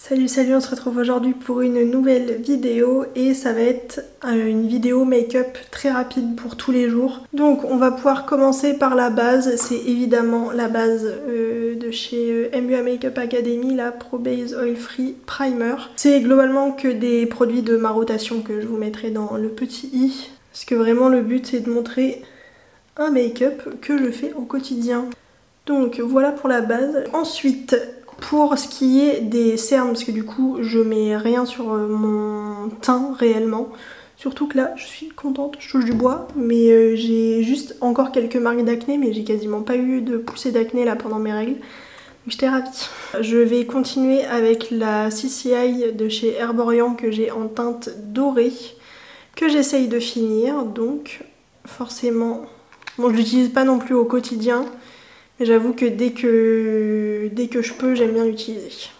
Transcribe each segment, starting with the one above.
Salut, on se retrouve aujourd'hui pour une nouvelle vidéo et ça va être une vidéo make-up très rapide pour tous les jours. Donc on va pouvoir commencer par la base, c'est évidemment la base de chez MUA Makeup Academy, la Pro Base Oil Free Primer. C'est globalement que des produits de ma rotation que je vous mettrai dans le petit i, parce que vraiment le but c'est de montrer un make-up que je fais au quotidien. Donc voilà pour la base. Ensuite, pour ce qui est des cernes, parce que du coup je mets rien sur mon teint réellement. Surtout que là je suis contente, je touche du bois, mais j'ai juste encore quelques marques d'acné, mais j'ai quasiment pas eu de poussée d'acné là pendant mes règles. Donc j'étais ravie. Je vais continuer avec la CCI de chez Herborian que j'ai en teinte dorée, que j'essaye de finir, donc forcément... Bon, je l'utilise pas non plus au quotidien. J'avoue que dès que je peux, j'aime bien l'utiliser.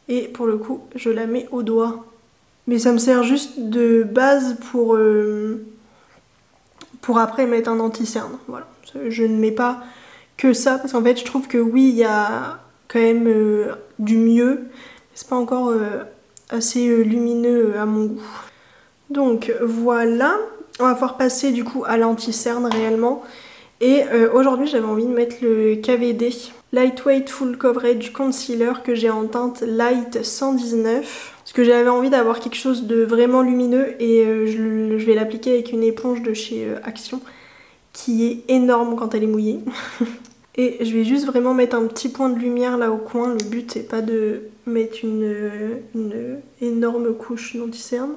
Et pour le coup, je la mets au doigt. Mais ça me sert juste de base pour après mettre un anti-cerne. Voilà. Je ne mets pas que ça, parce qu'en fait, je trouve que oui, il y a quand même du mieux. Mais c'est pas encore assez lumineux à mon goût. Donc voilà. On va pouvoir passer du coup à l'anti-cerne réellement. Et aujourd'hui j'avais envie de mettre le KVD Lightweight Full Coverage Concealer que j'ai en teinte Light 119. Parce que j'avais envie d'avoir quelque chose de vraiment lumineux et je vais l'appliquer avec une éponge de chez Action qui est énorme quand elle est mouillée. Et je vais juste vraiment mettre un petit point de lumière là au coin. Le but c'est pas de mettre une énorme couche d'anti-cerne.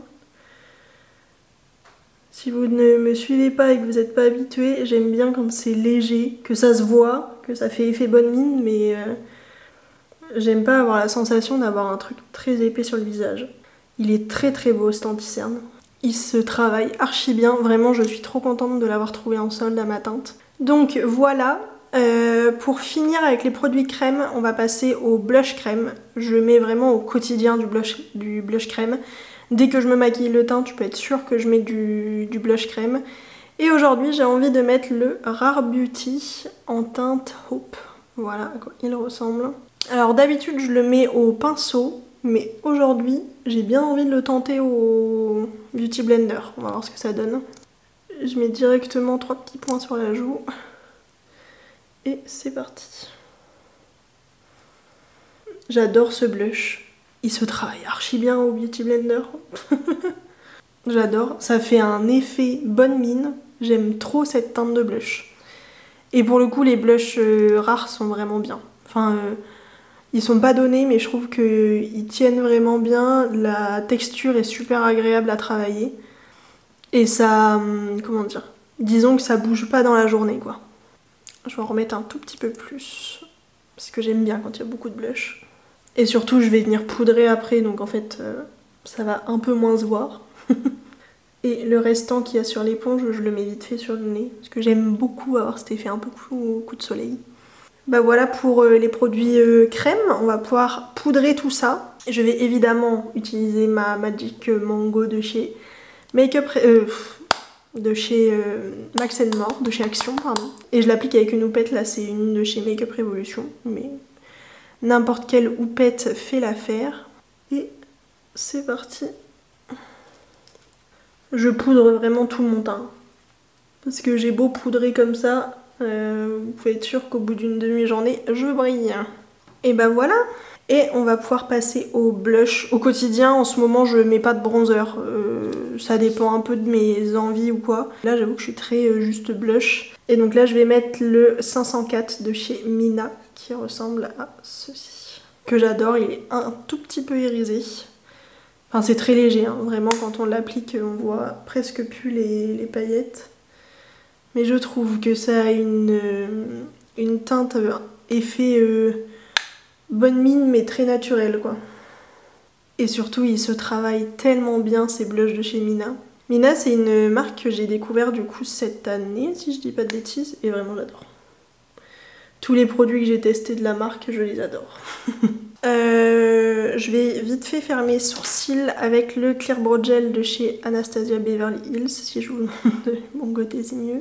Si vous ne me suivez pas et que vous n'êtes pas habitué, j'aime bien quand c'est léger, que ça se voit, que ça fait effet bonne mine, mais j'aime pas avoir la sensation d'avoir un truc très épais sur le visage. Il est très beau cet anti-cerne. Il se travaille archi bien, vraiment je suis trop contente de l'avoir trouvé en solde à ma teinte. Donc voilà, pour finir avec les produits crème, on va passer au blush crème. Je mets vraiment au quotidien du blush crème. Dès que je me maquille le teint, tu peux être sûr que je mets du blush crème. Et aujourd'hui, j'ai envie de mettre le Rare Beauty en teinte Hope. Voilà à quoi il ressemble. Alors d'habitude, je le mets au pinceau, mais aujourd'hui, j'ai bien envie de le tenter au Beauty Blender. On va voir ce que ça donne. Je mets directement 3 petits points sur la joue. Et c'est parti. J'adore ce blush. Il se travaille archi bien au Beauty Blender. J'adore. Ça fait un effet bonne mine. J'aime trop cette teinte de blush. Et pour le coup, les blushs rares sont vraiment bien. Enfin, ils sont pas donnés, mais je trouve qu'ils tiennent vraiment bien. La texture est super agréable à travailler. Et ça... comment dire? Disons que ça bouge pas dans la journée, quoi. Je vais en remettre un tout petit peu plus. Parce que j'aime bien quand il y a beaucoup de blush. Et surtout, je vais venir poudrer après, donc en fait, ça va un peu moins se voir. Et le restant qu'il y a sur l'éponge, je le mets vite fait sur le nez. Parce que j'aime beaucoup avoir cet effet un peu coup de soleil. Bah voilà pour les produits crème. On va pouvoir poudrer tout ça. Je vais évidemment utiliser ma Magic Mango de chez Max More, de chez Action, pardon. Et je l'applique avec une houppette, là c'est une de chez Makeup Revolution. Mais n'importe quelle houppette fait l'affaire. Et c'est parti. Je poudre vraiment tout mon teint. Parce que j'ai beau poudrer comme ça, vous pouvez être sûr qu'au bout d'une demi-journée, je brille. Et bah voilà. Et on va pouvoir passer au blush. Au quotidien, en ce moment, je mets pas de bronzer. Ça dépend un peu de mes envies ou quoi. Là, j'avoue que je suis très juste blush. Et donc là, je vais mettre le 504 de chez Mina, qui ressemble à ceci. Que j'adore, il est un tout petit peu irisé. Enfin, c'est très léger, hein. Vraiment, quand on l'applique, on voit presque plus les paillettes. Mais je trouve que ça a une teinte, effet bonne mine, mais très naturel, quoi. Et surtout, il se travaille tellement bien, ces blushs de chez Mina. Mina, c'est une marque que j'ai découvert du coup cette année, si je dis pas de bêtises, et vraiment j'adore. Tous les produits que j'ai testés de la marque, je les adore. Je vais vite fait faire mes sourcils avec le Clear Brow Gel de chez Anastasia Beverly Hills. Si je vous le montre de mon côté, c'est mieux.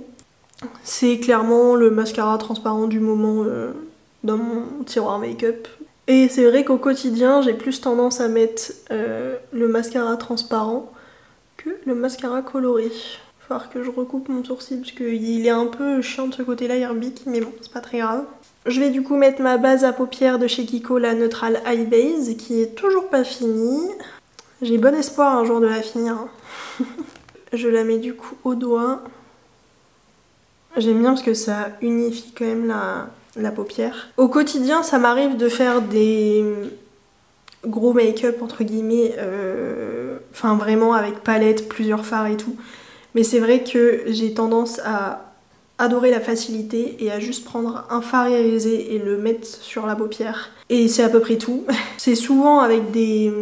C'est clairement le mascara transparent du moment dans mon tiroir make-up. Et c'est vrai qu'au quotidien, j'ai plus tendance à mettre le mascara transparent que le mascara coloré. Il va falloir que je recoupe mon sourcil parce qu'il est un peu chiant de ce côté-là, il rebique, mais bon, c'est pas très grave. Je vais du coup mettre ma base à paupières de chez Kiko, la Neutral Eye Base, qui est toujours pas finie. J'ai bon espoir un jour de la finir. Je la mets du coup au doigt. J'aime bien parce que ça unifie quand même la paupière. Au quotidien, ça m'arrive de faire des gros make-up entre guillemets, enfin vraiment avec palette, plusieurs fards et tout. Mais c'est vrai que j'ai tendance à adorer la facilité et à juste prendre un fard irisé et le mettre sur la paupière. Et c'est à peu près tout. C'est souvent avec des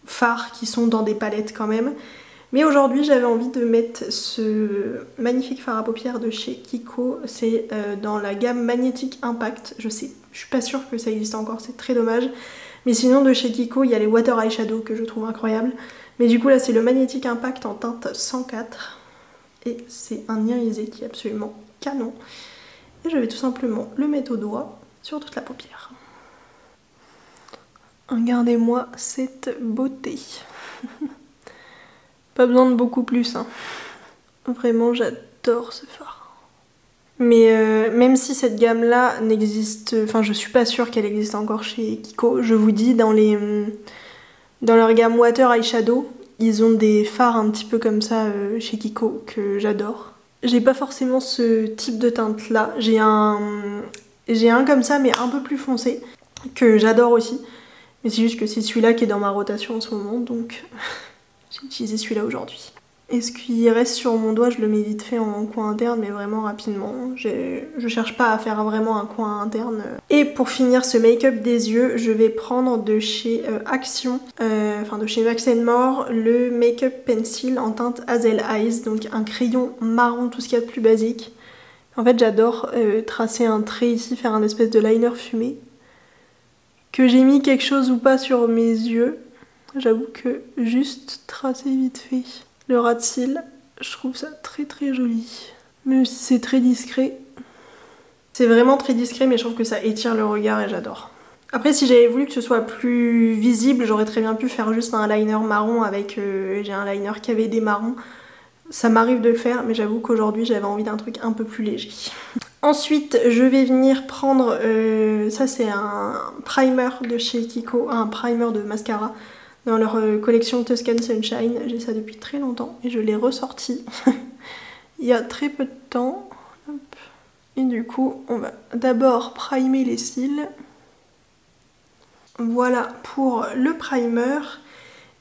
fards qui sont dans des palettes quand même. Mais aujourd'hui j'avais envie de mettre ce magnifique fard à paupières de chez Kiko. C'est dans la gamme Magnetic Impact. Je suis pas sûre que ça existe encore, c'est très dommage. Mais sinon de chez Kiko il y a les Water Eyeshadow que je trouve incroyables. Mais du coup là c'est le Magnetic Impact en teinte 104. Et c'est un irisé qui est absolument canon. Et je vais tout simplement le mettre au doigt sur toute la paupière. Regardez-moi cette beauté. Pas besoin de beaucoup plus, hein. Vraiment j'adore ce fard. Mais même si cette gamme là n'existe, enfin je suis pas sûre qu'elle existe encore chez Kiko, je vous dis dans leur gamme Water Eyeshadow, ils ont des fards un petit peu comme ça chez Kiko que j'adore. J'ai pas forcément ce type de teinte là, j'ai un comme ça mais un peu plus foncé que j'adore aussi. Mais c'est juste que c'est celui-là qui est dans ma rotation en ce moment donc j'ai utilisé celui-là aujourd'hui. Et ce qui reste sur mon doigt, je le mets vite fait en coin interne, mais vraiment rapidement. Je cherche pas à faire vraiment un coin interne. Et pour finir ce make-up des yeux, je vais prendre de chez Action, enfin de chez Max More, le Make-up Pencil en teinte Hazel Eyes, donc un crayon marron, tout ce qu'il y a de plus basique. En fait, j'adore tracer un trait ici, faire un espèce de liner fumé. Que j'ai mis quelque chose ou pas sur mes yeux, j'avoue que juste tracer vite fait le ras de cils, je trouve ça très très joli. Même si c'est très discret. C'est vraiment très discret mais je trouve que ça étire le regard et j'adore. Après si j'avais voulu que ce soit plus visible, j'aurais très bien pu faire juste un liner marron avec... j'ai un liner qui avait des marrons. Ça m'arrive de le faire mais j'avoue qu'aujourd'hui j'avais envie d'un truc un peu plus léger. Ensuite je vais venir prendre... ça c'est un primer de chez Kiko, un primer de mascara. Dans leur collection Tuscan Sunshine, j'ai ça depuis très longtemps et je l'ai ressorti il y a très peu de temps. Hop. Et du coup, on va d'abord primer les cils. Voilà pour le primer.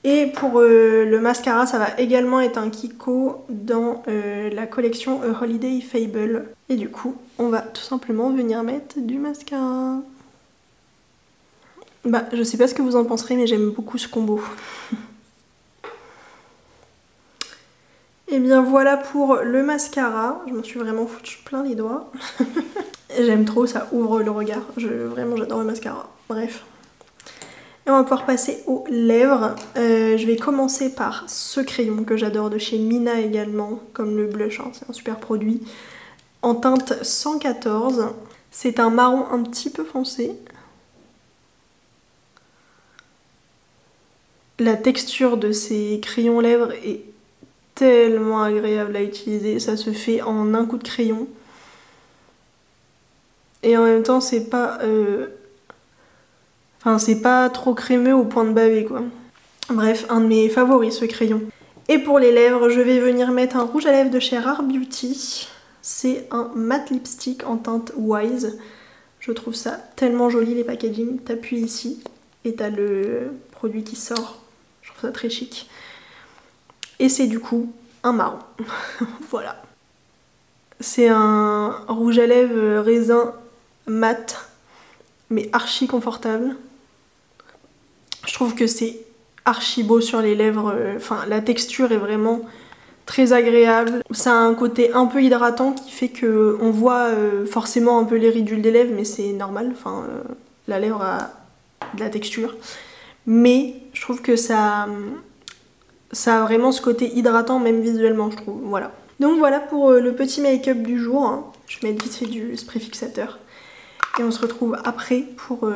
Et pour le mascara, ça va également être un Kiko dans la collection Holiday Fable. Et du coup, on va tout simplement venir mettre du mascara. Bah, je sais pas ce que vous en penserez, mais j'aime beaucoup ce combo. Et bien voilà pour le mascara. Je m'en suis vraiment foutu plein les doigts. J'aime trop, ça ouvre le regard. Vraiment, j'adore le mascara. Bref. Et on va pouvoir passer aux lèvres. Je vais commencer par ce crayon que j'adore de chez Mina également, comme le blush, hein, c'est un super produit. En teinte 114. C'est un marron un petit peu foncé. La texture de ces crayons lèvres est tellement agréable à utiliser, ça se fait en un coup de crayon. Et en même temps c'est pas... Enfin c'est pas trop crémeux au point de baver quoi. Bref, un de mes favoris ce crayon. Et pour les lèvres, je vais venir mettre un rouge à lèvres de chez Rare Beauty. C'est un matte lipstick en teinte Wise. Je trouve ça tellement joli les packaging. T'appuies ici et t'as le produit qui sort. Je trouve ça très chic. Et c'est du coup un marron. Voilà. C'est un rouge à lèvres raisin mat, mais archi confortable. Je trouve que c'est archi beau sur les lèvres. Enfin, la texture est vraiment très agréable. Ça a un côté un peu hydratant qui fait que on voit forcément un peu les ridules des lèvres, mais c'est normal. Enfin, la lèvre a de la texture. Mais je trouve que ça a vraiment ce côté hydratant même visuellement je trouve, voilà. Donc voilà pour le petit make-up du jour, hein. Je vais mettre vite fait du spray fixateur. Et on se retrouve après pour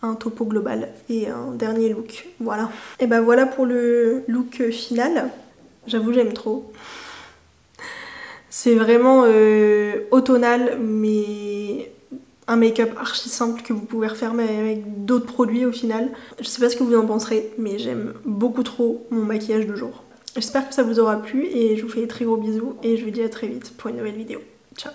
un topo global et un dernier look. Voilà. Et bah voilà pour le look final. J'avoue, j'aime trop. C'est vraiment automnal, mais un make-up archi simple que vous pouvez refaire avec d'autres produits au final. Je sais pas ce que vous en penserez, mais j'aime beaucoup trop mon maquillage de jour. J'espère que ça vous aura plu et je vous fais des très gros bisous et je vous dis à très vite pour une nouvelle vidéo. Ciao!